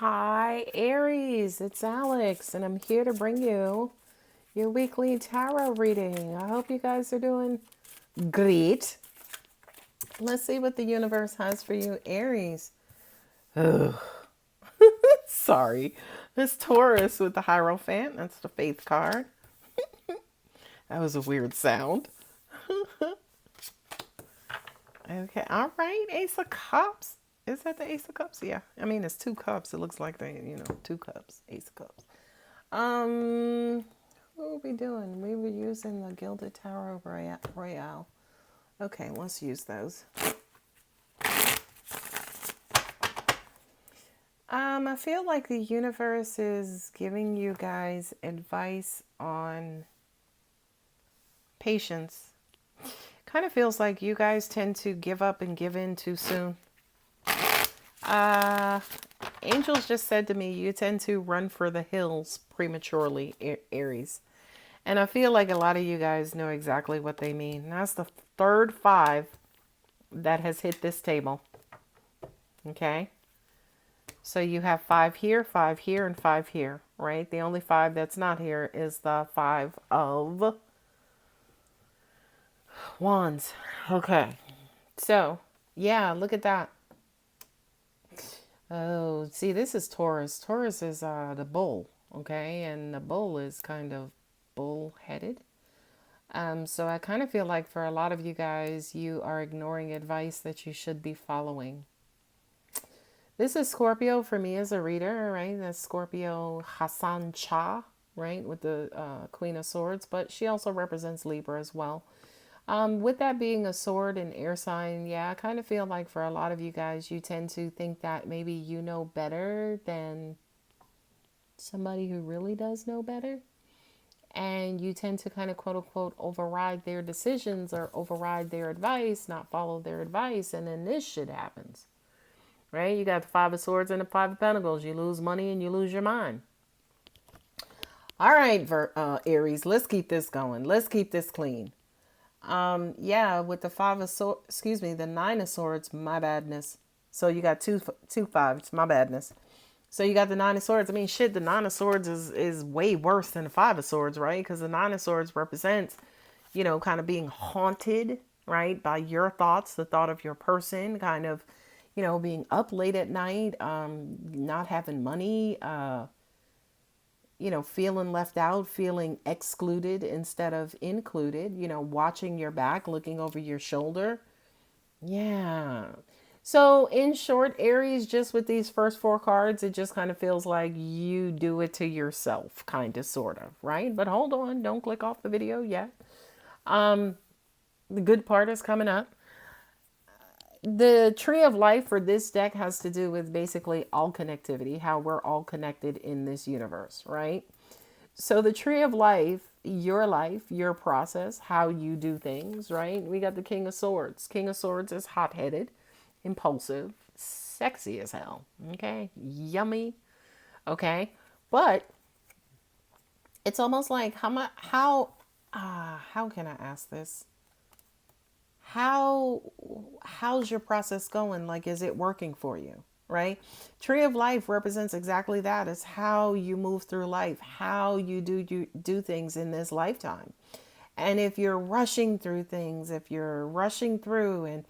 Hi, Aries. It's Alex, and I'm here to bring you your weekly tarot reading. I hope you guys are doing great. Let's see what the universe has for you, Aries. Ugh. Sorry. It's Taurus with the Hierophant. That's the faith card. That was a weird sound. Okay, all right. Ace of Cups. Is that the Ace of Cups? Yeah. I mean, it's two cups. It looks like two cups. Ace of Cups. Um, what were we doing? We were using the Gilded Tarot Royale. Okay, let's use those. I feel like the universe is giving you guys advice on patience. Kind of feels like you guys tend to give up and give in too soon. Uh, Angels just said to me, you tend to run for the hills prematurely, Aries. And I feel like a lot of you guys know exactly what they mean. That's the third five that has hit this table. Okay? So you have five here, and five here, right? The only five that's not here is the Five of Wands. Okay. So, yeah, look at that. Oh, see, this is Taurus. Taurus is the bull, okay? And the bull is kind of bull-headed. So I kind of feel like for a lot of you guys, you are ignoring advice that you should be following. This is Scorpio for me as a reader, right? That's Scorpio Hassan Cha, right? With the Queen of Swords, but she also represents Libra as well. With that being a sword and air sign, yeah, I kind of feel like for a lot of you guys, you tend to think that maybe you know better than somebody who really does know better. And you tend to kind of quote unquote override their decisions or override their advice, not follow their advice. And then this shit happens, right? You got the Five of Swords and the Five of Pentacles. You lose money and you lose your mind. All right, Aries, let's keep this going. Let's keep this clean. Yeah, with the Five of Swords, excuse me, the Nine of Swords, my badness. So you got two fives, my badness. So you got the Nine of Swords. I mean, shit, the Nine of Swords is way worse than the Five of Swords, right? Because the Nine of Swords represents, kind of being haunted, right, by your thoughts, the thought of your person, kind of, being up late at night, not having money, feeling left out, feeling excluded instead of included, watching your back, looking over your shoulder. Yeah. So, in short, Aries, just with these first four cards, it just kind of feels like you do it to yourself, kind of, sort of, right? But hold on, don't click off the video yet. The good part is coming up. The tree of life for this deck has to do with basically all connectivity, how we're all connected in this universe, right? So the tree of life, your process, how you do things, right? We got the King of Swords. King of Swords is hot-headed, impulsive, sexy as hell. Okay, yummy. Okay, but it's almost like how can I ask this? How how's your process going? Like, is it working for you? Right? Tree of life represents exactly that. It's how you move through life, how you do things in this lifetime. And if you're rushing through things, if you're rushing through and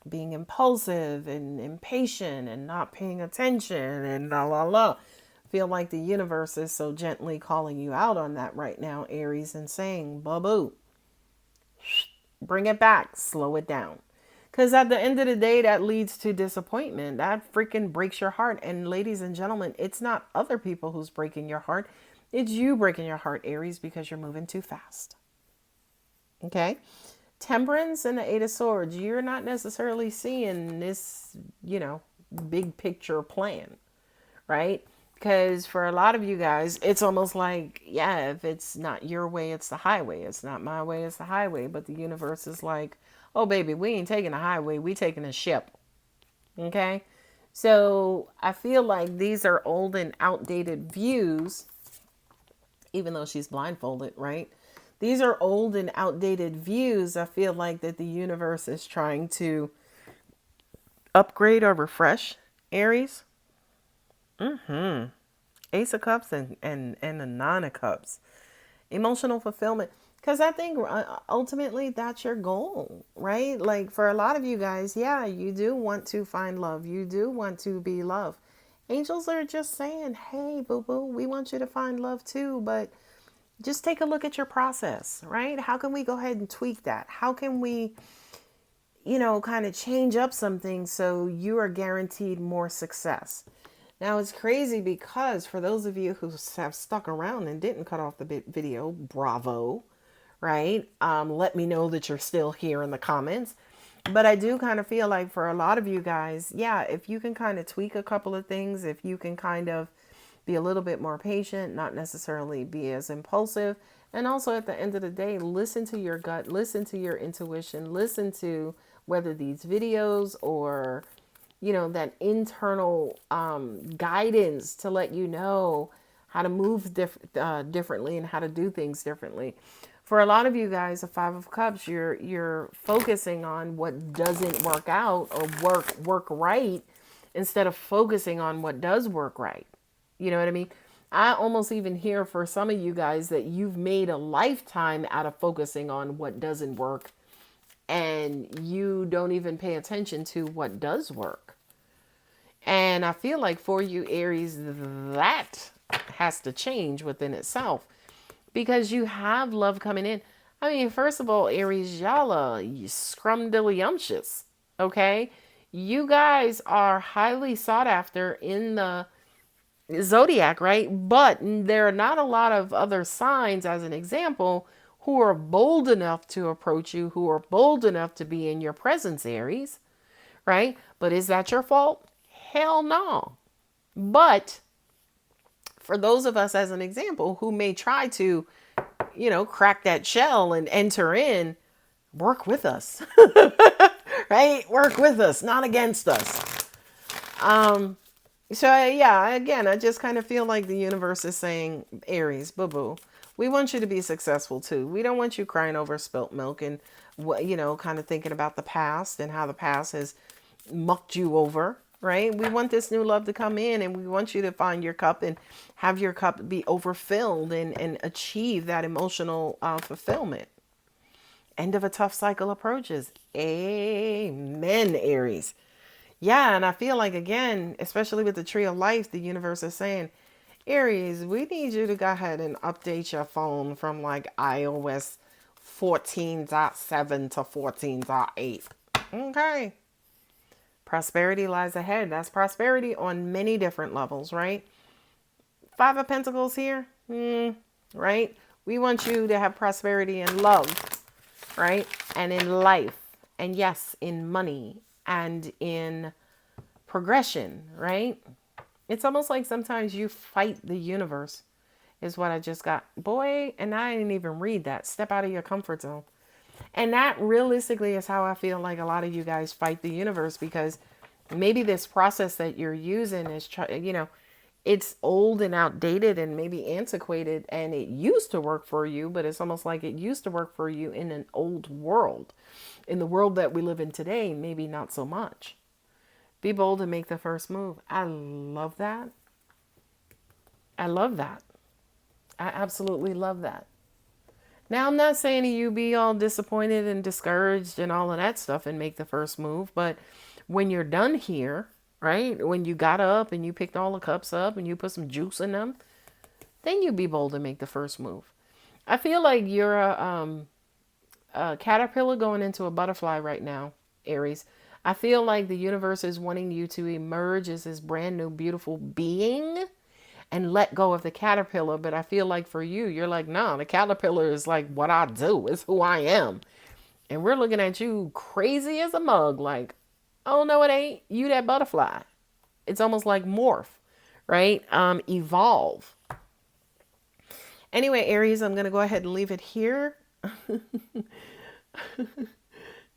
being impulsive and impatient and not paying attention and la la la, feel like the universe is so gently calling you out on that right now, Aries, and saying, boo, bring it back, slow it down. Because at the end of the day, that leads to disappointment. That freaking breaks your heart. And ladies and gentlemen, it's not other people who's breaking your heart. It's you breaking your heart, Aries, because you're moving too fast. Okay? Temperance and the Eight of Swords. You're not necessarily seeing this, big picture plan, right? Because for a lot of you guys, it's almost like, yeah, if it's not your way, it's the highway. It's not my way, it's the highway. But the universe is like, oh, baby, we ain't taking a highway. We taking a ship. Okay? So I feel like these are old and outdated views, even though she's blindfolded, right? These are old and outdated views. I feel like that the universe is trying to upgrade or refresh, Aries. Hmm. Ace of Cups and the Nine of Cups. Emotional fulfillment. Because I think ultimately that's your goal, right? Like for a lot of you guys, yeah, you do want to find love. You do want to be loved. Angels are just saying, hey, boo boo, we want you to find love too, but just take a look at your process, right? How can we go ahead and tweak that? How can we, kind of change up some things so you are guaranteed more success? Now it's crazy because for those of you who have stuck around and didn't cut off the video, bravo, right? Let me know that you're still here in the comments. But I do kind of feel like for a lot of you guys, yeah, if you can kind of tweak a couple of things, if you can kind of be a little bit more patient, not necessarily be as impulsive, and also at the end of the day, listen to your gut, listen to your intuition, listen to whether these videos or that internal guidance to let you know how to move differently and how to do things differently. For a lot of you guys, a Five of Cups, you're focusing on what doesn't work out or work right instead of focusing on what does work right. You know what I mean? I almost even hear for some of you guys that you've made a lifetime out of focusing on what doesn't work and you don't even pay attention to what does work. And I feel like for you, Aries, that has to change within itself because you have love coming in. I mean, first of all, Aries, y'all are scrumdiddlyumptious, okay? You guys are highly sought after in the zodiac, right? But there are not a lot of other signs, as an example, who are bold enough to approach you, who are bold enough to be in your presence, Aries, right? But is that your fault? Hell no. But for those of us, as an example, who may try to, crack that shell and enter in, work with us, right? Work with us, not against us. So, yeah, again, I just kind of feel like the universe is saying, Aries, boo boo, we want you to be successful too. We don't want you crying over spilt milk and, kind of thinking about the past and how the past has mucked you over, right? We want this new love to come in and we want you to find your cup and have your cup be overfilled and achieve that emotional fulfillment. End of a tough cycle approaches. Amen, Aries. Yeah, and I feel like, again, especially with the tree of life, the universe is saying, Aries, we need you to go ahead and update your phone from like iOS 14.7 to 14.8. Okay. Prosperity lies ahead. That's prosperity on many different levels, right? Five of Pentacles here, right? We want you to have prosperity in love, right? And in life. And yes, in money and in progression, right? It's almost like sometimes you fight the universe, is what I just got. Boy, and I didn't even read that. Step out of your comfort zone. And that realistically is how I feel like a lot of you guys fight the universe because maybe this process that you're using is, it's old and outdated and maybe antiquated and it used to work for you, but it's almost like it used to work for you in an old world. In the world that we live in today, maybe not so much. Be bold and make the first move. I love that. I love that. I absolutely love that. Now, I'm not saying to you be all disappointed and discouraged and all of that stuff and make the first move, but when you're done here, right? When you got up and you picked all the cups up and you put some juice in them, then you be bold and make the first move. I feel like you're a caterpillar going into a butterfly right now, Aries. I feel like the universe is wanting you to emerge as this brand new, beautiful being and let go of the caterpillar. But I feel like for you, you're like, no, the caterpillar is like what I do, it's who I am. And we're looking at you crazy as a mug, like, oh, no, it ain't. You that butterfly. It's almost like morph, right? Evolve. Anyway, Aries, I'm going to go ahead and leave it here.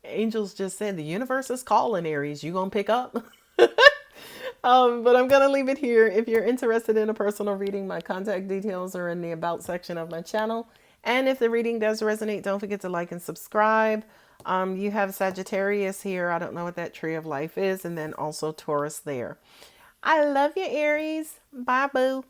Angels just said the universe is calling, Aries. You going to pick up? But I'm going to leave it here. If you're interested in a personal reading, my contact details are in the About section of my channel. And if the reading does resonate, don't forget to like and subscribe. You have Sagittarius here. I don't know what that tree of life is. And then also Taurus there. I love you, Aries. Bye, boo.